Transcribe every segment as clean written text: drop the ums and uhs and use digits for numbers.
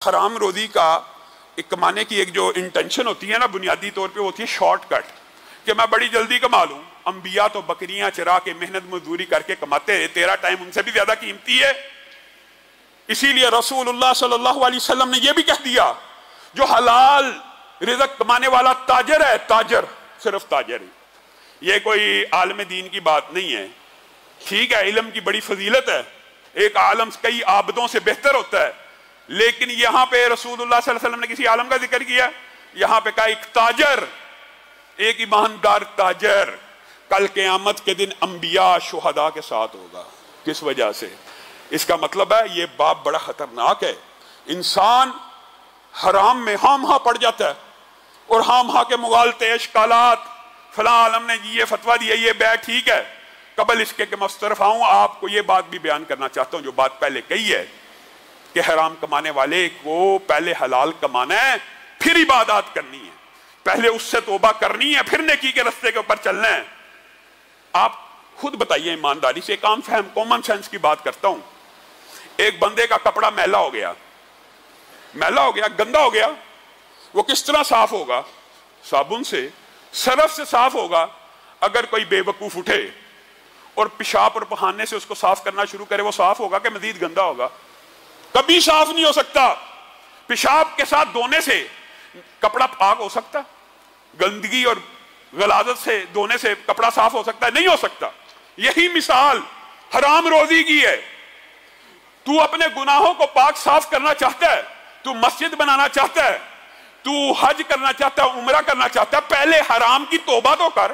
हराम रोजी का एक कमाने की एक जो इंटेंशन होती है ना, बुनियादी तौर पे होती है शॉर्टकट, कि मैं बड़ी जल्दी कमा लूं। अंबिया तो बकरियां चरा के मेहनत मजदूरी करके कमाते हैं, तेरा टाइम उनसे भी ज्यादा कीमती है। इसीलिए रसूलुल्लाह सल्लल्लाहु अलैहि वसल्लम ने यह भी कह दिया, जो हलाल रिज़्क कमाने वाला ताजर है, ताजर सिर्फ ताजर है, ये कोई आलम दीन की बात नहीं है। ठीक है, इल्म की बड़ी फजीलत है, एक आलम कई आबदों से बेहतर होता है, लेकिन यहां पे रसूलुल्लाह सल्लल्लाहु अलैहि वसल्लम ने किसी आलम का जिक्र किया, यहां पे कहा एक ताजर, एक ईमानदार ताजर कल क़यामत के दिन अंबिया शुहदा के साथ होगा। किस वजह से? इसका मतलब है ये बाप बड़ा खतरनाक है। इंसान हराम में हामहा पड़ जाता है और हामहा के मुगालते इश्कालात, फलां आलम ने ये फतवा दिया, ये बैठ ठीक है, कबल इसके कि मुस्तरफ आऊं, आपको ये बात भी बयान करना चाहता हूं जो बात पहले कही है कि हराम कमाने वाले को पहले हलाल कमाना है, फिर इबादत करनी है, पहले उससे तौबा करनी है, फिर नेकी के रास्ते के ऊपर चलना है। आप खुद बताइए ईमानदारी से, एक आम फहम कॉमन सेंस की बात करता हूं। एक बंदे का कपड़ा मैला हो गया, गंदा हो गया, वो किस तरह साफ होगा? साबुन से, सरफ से साफ होगा। अगर कोई बेवकूफ उठे और पेशाब और पखाने से उसको साफ करना शुरू करे, वो साफ होगा कि मजीद गंदा होगा? कभी साफ नहीं हो सकता। पेशाब के साथ धोने से कपड़ा पाक हो सकता? गंदगी और गलाजत से धोने से कपड़ा साफ हो सकता है? नहीं हो सकता। यही मिसाल हराम रोजी की है। तू अपने गुनाहों को पाक साफ करना चाहता है, तू मस्जिद बनाना चाहता है, तू हज करना चाहता है, उम्रा करना चाहता है, पहले हराम की तौबा तो कर।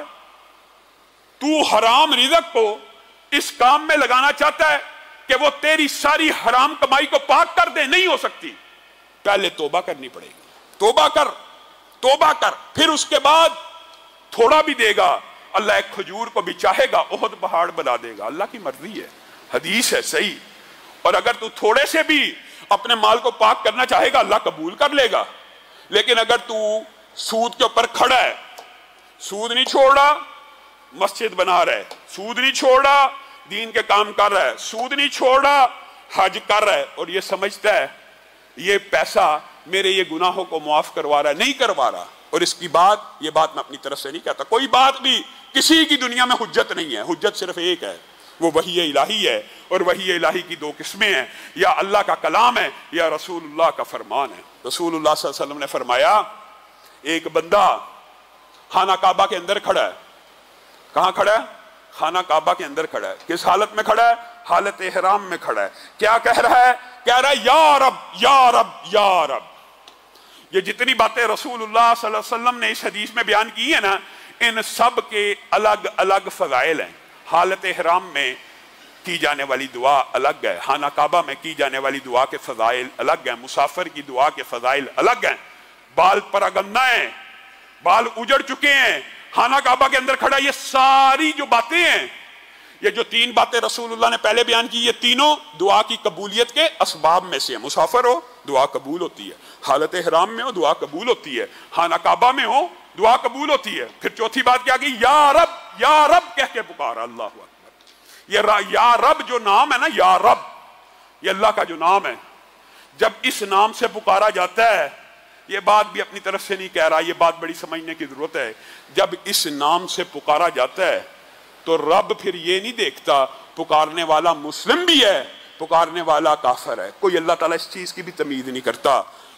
तू हराम रिज़्क को इस काम में लगाना चाहता है कि वो तेरी सारी हराम कमाई को पाक कर दे, नहीं हो सकती। पहले तौबा करनी पड़ेगी। तौबा कर, फिर उसके बाद थोड़ा भी देगा, अल्लाह एक खजूर को भी चाहेगा ओहद पहाड़ बना देगा। अल्लाह की मर्जी है, हदीस है सही। और अगर तू थोड़े से भी अपने माल को पाक करना चाहेगा, अल्लाह कबूल कर लेगा। लेकिन अगर तू सूद के ऊपर खड़ा है, सूद नहीं छोड़ रहा, मस्जिद बना रहा है, सूद नहीं छोड़ रहा, दीन के काम कर रहा है, सूद नहीं छोड़ रहा, हज कर रहा है, और ये समझता है ये पैसा मेरे ये गुनाहों को मुआफ करवा रहा है, नहीं करवा रहा। और इसकी बात, ये बात मैं अपनी तरफ से नहीं कहता, कोई बात भी किसी की दुनिया में हुज्जत नहीं है। हुज्जत सिर्फ एक है, वो वही इलाही है। और वही इलाही की दो किस्में हैं, या अल्लाह का कलाम है या रसूलुल्लाह का फरमान है। रसूलुल्लाह सल्लल्लाहु अलैहि वसल्लम ने फरमाया, एक बंदा खाना काबा के अंदर खड़ा है। कहां खड़ा है? खाना काबा के अंदर खड़ा है। किस हालत में खड़ा है? हालत इहराम में खड़ा है। क्या कह रहा है? कह रहा है या रब या रब या रब। ये जितनी बातें रसूलुल्लाह सल्लल्लाहु अलैहि वसल्लम ने इस हदीस में बयान की है ना, इन सब के अलग अलग फजाइल हैं। हालत इहराम में की जाने वाली दुआ अलग है, खाना काबा में की जाने वाली दुआ के फजाइल अलग हैं, मुसाफिर की दुआ के फजाइल अलग हैं। बाल परगंदा है, बाल उजड़ चुके हैं, खाना काबा के अंदर खड़ा, ये सारी जो बातें हैं, ये जो तीन बातें रसूलुल्लाह ने पहले बयान की, ये तीनों दुआ की कबूलियत के असबाब में से है। मुसाफिर हो, दुआ कबूल होती है। हालत इहराम में हो, दुआ कबूल होती है। खाना काबा में हो, दुआ कबूल होती है। फिर चौथी बात क्या की? या रब कह के पुकारा। अल्लाह अकबर। ये या रब जो नाम है ना, या रब, ये अल्लाह का जो नाम है, जब इस नाम से पुकारा जाता है, ये बात भी अपनी तरफ से नहीं कह रहा, ये बात बड़ी समझने की जरूरत है। जब इस नाम से पुकारा जाता है तो रब फिर ये नहीं देखता पुकारने वाला मुस्लिम भी है, पुकारने वाला काफिर है। कोई अल्लाह ताला इस चीज की भी तमीज नहीं करता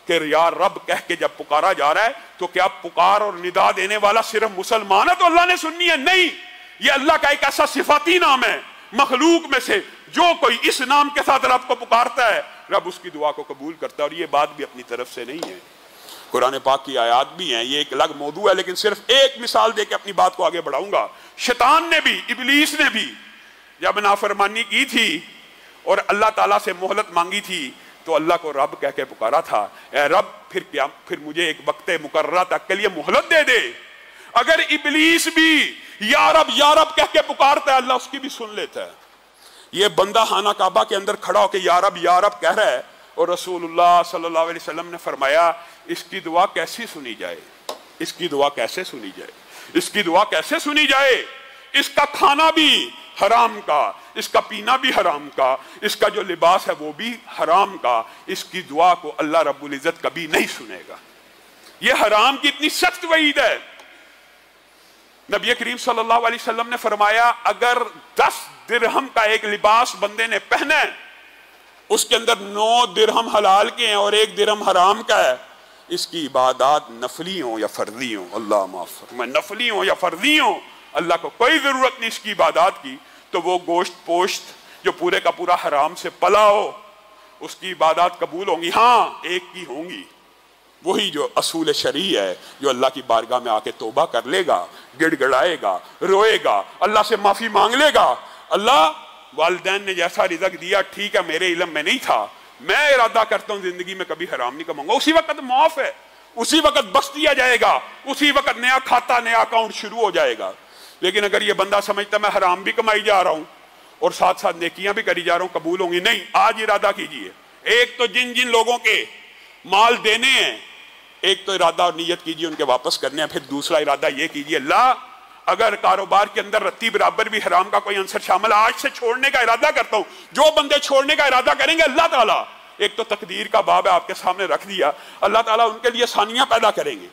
कि यार रब कह के जब पुकारा जा रहा है तो क्या पुकार और निदा देने वाला सिर्फ मुसलमान है तो अल्लाह ने सुननी है? नहीं, ये अल्लाह का एक ऐसा सिफाती नाम है मखलूक में से, जो कोई इस नाम के साथ रब को पुकारता है, रब उसकी दुआ को कबूल करता है। और ये बात भी अपनी तरफ से नहीं है, कुरान पाक की आयात भी हैं। ये एक अलग मौजू है, लेकिन सिर्फ एक मिसाल देके अपनी बात को आगे बढ़ाऊंगा। शैतान ने भी, इबलीस ने भी जब नाफरमानी की थी और अल्लाह ताला से मोहलत मांगी थी, तो अल्लाह को रब कह के पुकारा था, ए रब फिर मुझे एक वक्त मुकर्रर तक के लिए मोहलत दे दे। अगर इबलीस भी या रब कह के पुकारता है, अल्लाह उसकी भी सुन लेता है। ये बंदा खाना काबा के अंदर खड़ा होकर या रब कह रहा है, और रसूलुल्लाह सल्लल्लाहु अलैहि वसल्लम ने फरमाया, इसकी दुआ कैसी सुनी जाए? इसकी दुआ कैसे सुनी जाए? इसकी दुआ कैसे सुनी जाए? इसका खाना भी हराम का, इसका पीना भी हराम का, इसका जो लिबास है वो भी हराम का, इसकी दुआ को अल्लाह रब्बुल इज्जत कभी नहीं सुनेगा। ये हराम की इतनी सख्त वईद है। नबी करीम सल्लल्लाहु अलैहि वसल्लम ने फरमाया, अगर 10 दिरहम का एक लिबास बंदे ने पहना है, उसके अंदर 9 दिरहम हलाल के हैं और 1 दिरहम हराम का है, इसकी इबादत नफली हो या फर्जी हो, अल्लाह माफ फरमाए, नफली हो या फर्जी हो, अल्लाह को कोई जरूरत नहीं इसकी इबादत की। तो वो गोश्त पोश्त जो पूरे का पूरा हराम से पला हो, उसकी इबादत कबूल होंगी। हाँ, एक की होंगी, वही जो असूल शरी है, जो अल्लाह की बारगाह में आके तौबा कर लेगा, गिड़गिड़ाएगा, रोएगा, अल्लाह से माफी मांग लेगा, अल्लाह वालिदैन ने जैसा रिज़्क दिया ठीक है, मेरे इल्म में नहीं था, मैं इरादा करता हूं जिंदगी में कभी हराम नहीं कमाऊंगा, उसी वक्त माफ है, उसी वक्त बख्श दिया जाएगा, उसी वक्त नया खाता नया अकाउंट शुरू हो जाएगा। लेकिन अगर ये बंदा समझता मैं हराम भी कमाई जा रहा हूं और साथ साथ नेकियां भी करी जा रहा हूं, कबूल होंगी नहीं। आज इरादा कीजिए, एक तो जिन जिन लोगों के माल देने हैं, एक तो इरादा और नीयत कीजिए उनके वापस करने हैं, फिर दूसरा इरादा ये कीजिए, अल्लाह अगर कारोबार के अंदर रत्ती बराबर भी हराम का कोई अंसर शामिल, आज से छोड़ने का इरादा करता हूं। जो बंदे छोड़ने का इरादा करेंगे, अल्लाह ताला एक तो तकदीर का बाब है आपके सामने रख दिया, अल्लाह ताला उनके लिए आसानियां पैदा करेंगे।